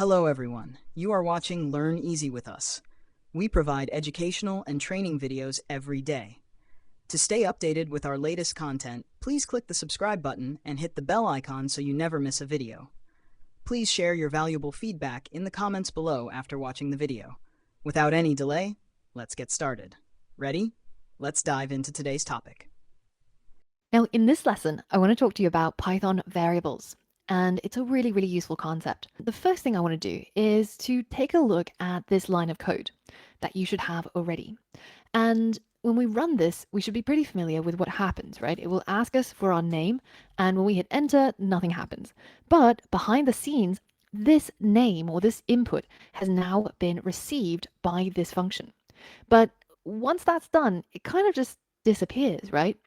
Hello everyone, you are watching Learn Easy with us. We provide educational and training videos every day. To stay updated with our latest content, please click the subscribe button and hit the bell icon so you never miss a video. Please share your valuable feedback in the comments below after watching the video. Without any delay, let's get started. Ready? Let's dive into today's topic. Now, in this lesson, I want to talk to you about Python variables, and it's a really useful concept. The first thing I want to do is to take a look at this line of code that you should have already. And when we run this, we should be pretty familiar with what happens, right? It will ask us for our name, and when we hit enter, nothing happens. But behind the scenes, this name or this input has now been received by this function. But once that's done, it kind of just disappears, right?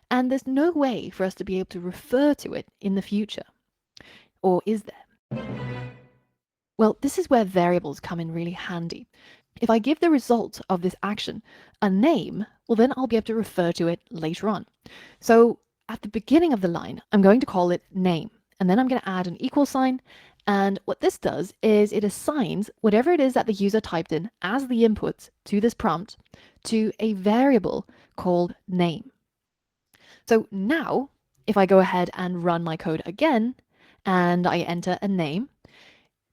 And there's no way for us to be able to refer to it in the future. Or is there? Well, this is where variables come in really handy. If I give the result of this action a name, well then I'll be able to refer to it later on. So at the beginning of the line, I'm going to call it name, and then I'm going to add an equal sign. And what this does is it assigns whatever it is that the user typed in as the input to this prompt to a variable called name. So now, if I go ahead and run my code again, and I enter a name,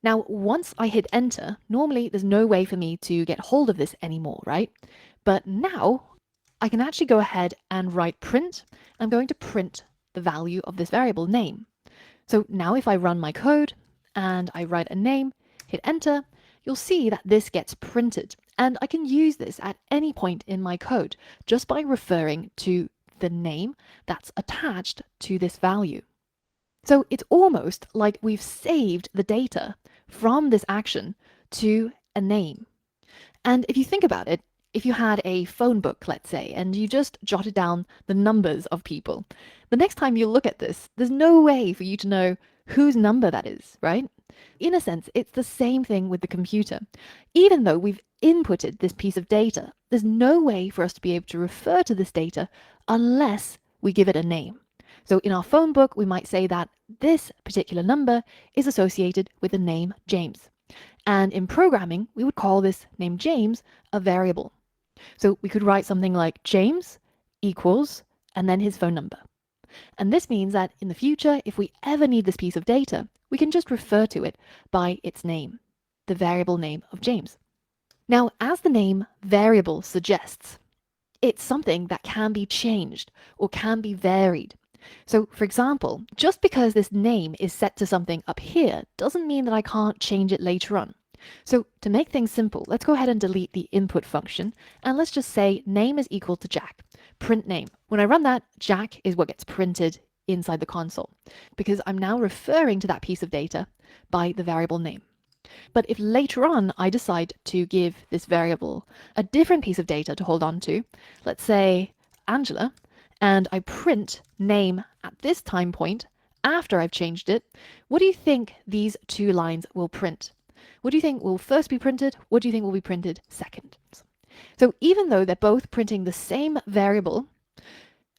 now once I hit enter, normally there's no way for me to get hold of this anymore, right? But now I can actually go ahead and write print. I'm going to print the value of this variable name. So now if I run my code and I write a name, hit enter, you'll see that this gets printed. And I can use this at any point in my code just by referring to the name that's attached to this value. So it's almost like we've saved the data from this action to a name. And if you think about it, if you had a phone book, let's say, and you just jotted down the numbers of people, the next time you look at this, there's no way for you to know whose number that is, right? In a sense, it's the same thing with the computer. Even though we've inputted this piece of data, there's no way for us to be able to refer to this data unless we give it a name. So in our phone book, we might say that this particular number is associated with the name James. And in programming, we would call this name James a variable. So we could write something like James equals, and then his phone number. And this means that in the future, if we ever need this piece of data, we can just refer to it by its name, the variable name of James. Now, as the name variable suggests, it's something that can be changed or can be varied. So, for example, just because this name is set to something up here doesn't mean that I can't change it later on. So to make things simple, let's go ahead and delete the input function, and let's just say name is equal to Jack. Print name. When I run that, Jack is what gets printed inside the console, because I'm now referring to that piece of data by the variable name. But if later on I decide to give this variable a different piece of data to hold on to, let's say Angela, and I print name at this time point after I've changed it, what do you think these two lines will print? What do you think will first be printed? What do you think will be printed second? So even though they're both printing the same variable,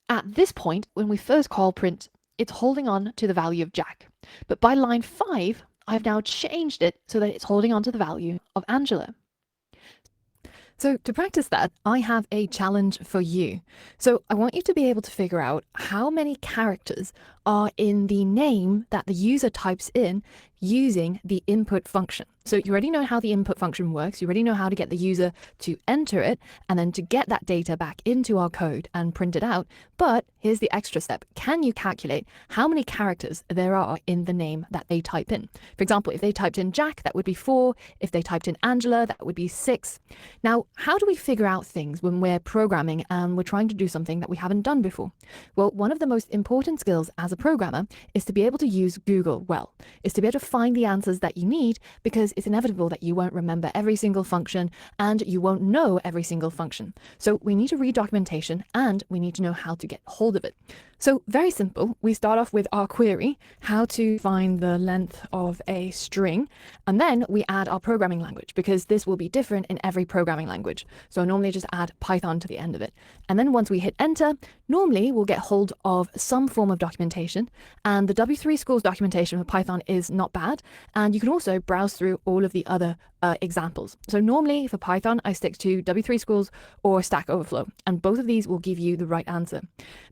at this point, when we first call print, it's holding on to the value of Jack. But by line 5, I've now changed it so that it's holding on to the value of Angela. So to practice that, I have a challenge for you. So I want you to be able to figure out how many characters are in the name that the user types in using the input function. So you already know how the input function works. You already know how to get the user to enter it and then to get that data back into our code and print it out. But here's the extra step. Can you calculate how many characters there are in the name that they type in? For example, if they typed in Jack, that would be 4. If they typed in Angela, that would be 6. Now, how do we figure out things when we're programming and we're trying to do something that we haven't done before? Well, one of the most important skills as a programmer is to be able to use Google well, is to be able to find the answers that you need, because it's inevitable that you won't remember every single function and you won't know every single function. So we need to read documentation and we need to know how to get hold of it. So very simple, we start off with our query, how to find the length of a string, and then we add our programming language, because this will be different in every programming language. So normally just add Python to the end of it. And then once we hit enter, normally we'll get hold of some form of documentation, and the W3 Schools documentation for Python is not bad. And you can also browse through all of the other examples. So normally for Python, I stick to W3 Schools or Stack Overflow, and both of these will give you the right answer.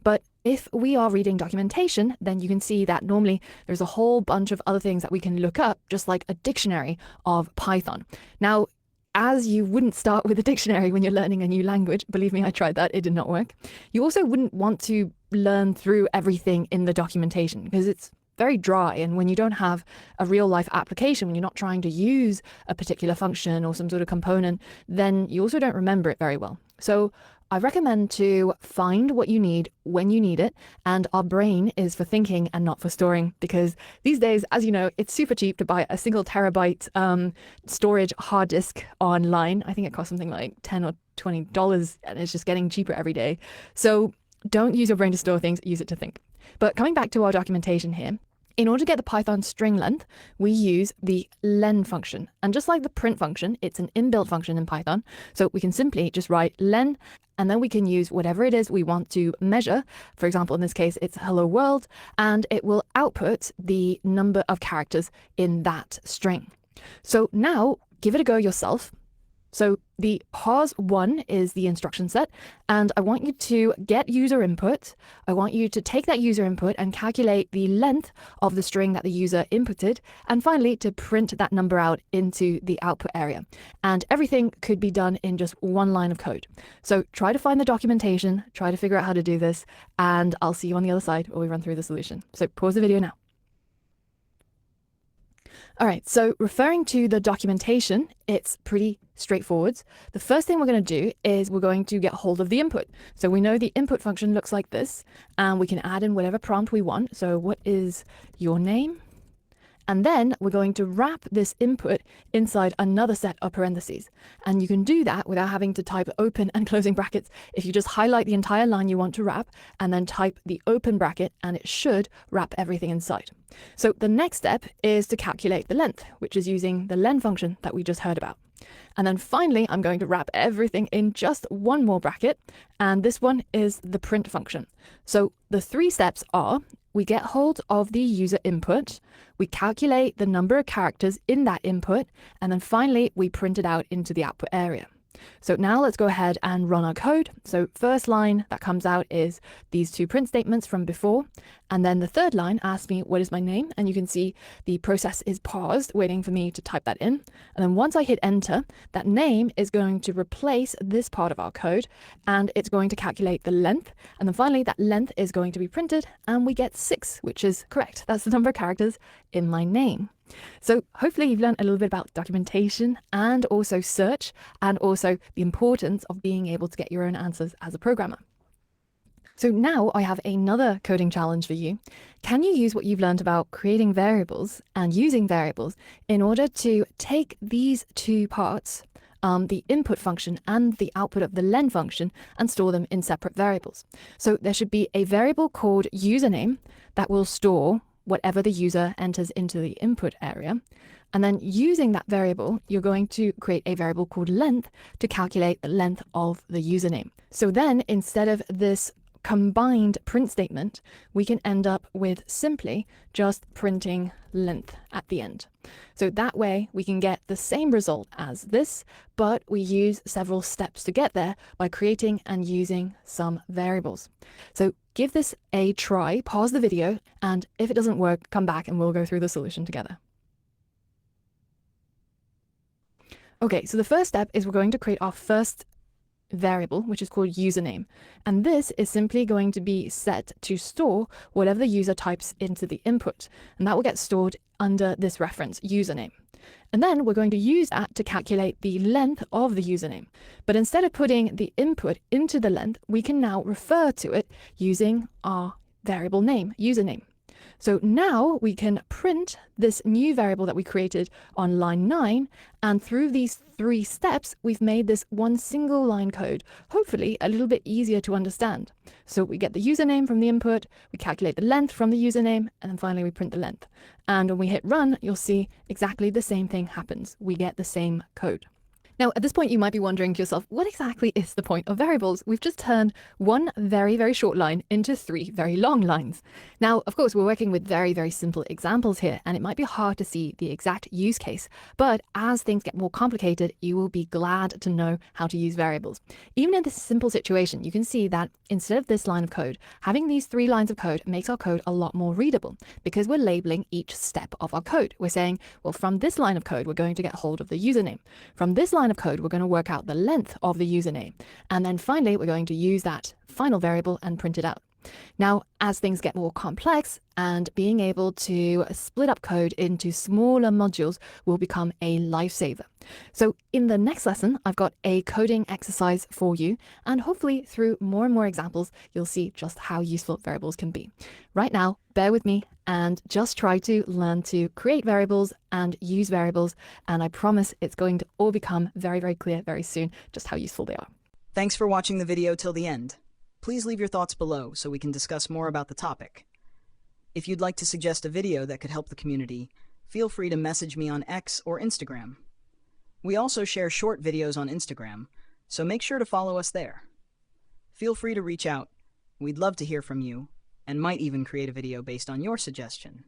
But if we are reading documentation, then you can see that normally there's a whole bunch of other things that we can look up, just like a dictionary of Python. Now, as you wouldn't start with a dictionary when you're learning a new language, believe me, I tried that, it did not work. You also wouldn't want to learn through everything in the documentation because it's very dry, and when you don't have a real life application, when you're not trying to use a particular function or some sort of component, then you also don't remember it very well. So I recommend to find what you need when you need it, and our brain is for thinking and not for storing, because these days, as you know, it's super cheap to buy a single terabyte storage hard disk online. I think it costs something like $10 or $20, and it's just getting cheaper every day. So don't use your brain to store things, use it to think. But coming back to our documentation here, in order to get the Python string length, we use the len function. And just like the print function, it's an inbuilt function in Python. So we can simply just write len, and then we can use whatever it is we want to measure. For example, in this case, it's hello world, and it will output the number of characters in that string. So now give it a go yourself. So the pause1 is the instruction set, and I want you to get user input. I want you to take that user input and calculate the length of the string that the user inputted, and finally to print that number out into the output area. And everything could be done in just one line of code. So try to find the documentation, try to figure out how to do this, and I'll see you on the other side while we run through the solution. So pause the video now. All right, so referring to the documentation, it's pretty straightforward. The first thing we're going to do is we're going to get hold of the input. So we know the input function looks like this, and we can add in whatever prompt we want. So what is your name? And then we're going to wrap this input inside another set of parentheses. And you can do that without having to type open and closing brackets. If you just highlight the entire line you want to wrap and then type the open bracket, and it should wrap everything inside. So the next step is to calculate the length, which is using the len function that we just heard about. And then finally, I'm going to wrap everything in just one more bracket, and this one is the print function. So the three steps are: we get hold of the user input, we calculate the number of characters in that input, and then finally we print it out into the output area. So now let's go ahead and run our code. So first line that comes out is these two print statements from before. And then the third line asks me, what is my name? And you can see the process is paused, waiting for me to type that in. And then once I hit enter, that name is going to replace this part of our code, and it's going to calculate the length. And then finally, that length is going to be printed, and we get 6, which is correct. That's the number of characters in my name. So hopefully you've learned a little bit about documentation and also search, and also the importance of being able to get your own answers as a programmer. So now I have another coding challenge for you. Can you use what you've learned about creating variables and using variables in order to take these two parts, the input function and the output of the len function, and store them in separate variables? So there should be a variable called username that will store whatever the user enters into the input area. And then using that variable, you're going to create a variable called length to calculate the length of the username. So then instead of this combined print statement, we can end up with simply just printing length at the end. So that way we can get the same result as this, but we use several steps to get there by creating and using some variables. So give this a try, pause the video, and if it doesn't work, come back and we'll go through the solution together. Okay, so the first step is we're going to create our first variable, which is called username. And this is simply going to be set to store whatever the user types into the input. And that will get stored under this reference, username. And then we're going to use that to calculate the length of the username. But instead of putting the input into the length, we can now refer to it using our variable name, username. So now we can print this new variable that we created on line 9, and through these 3 steps, we've made this one single line code, hopefully a little bit easier to understand. So we get the username from the input, we calculate the length from the username, and then finally we print the length. And when we hit run, you'll see exactly the same thing happens. We get the same code. Now, at this point, you might be wondering to yourself, what exactly is the point of variables? We've just turned one very, very short line into three very long lines. Now, of course, we're working with very, very simple examples here, and it might be hard to see the exact use case. But as things get more complicated, you will be glad to know how to use variables. Even in this simple situation, you can see that instead of this line of code, having these 3 lines of code makes our code a lot more readable because we're labeling each step of our code. We're saying, well, from this line of code, we're going to get hold of the username. From this line of code, we're going to work out the length of the username. And then finally, we're going to use that final variable and print it out. Now, as things get more complex and being able to split up code into smaller modules will become a lifesaver. So in the next lesson, I've got a coding exercise for you, and hopefully through more and more examples, you'll see just how useful variables can be. Right now, bear with me and just try to learn to create variables and use variables, and I promise it's going to all become very, very clear very soon just how useful they are. Thanks for watching the video till the end. Please leave your thoughts below so we can discuss more about the topic. If you'd like to suggest a video that could help the community, feel free to message me on X or Instagram. We also share short videos on Instagram, so make sure to follow us there. Feel free to reach out. We'd love to hear from you, and might even create a video based on your suggestion.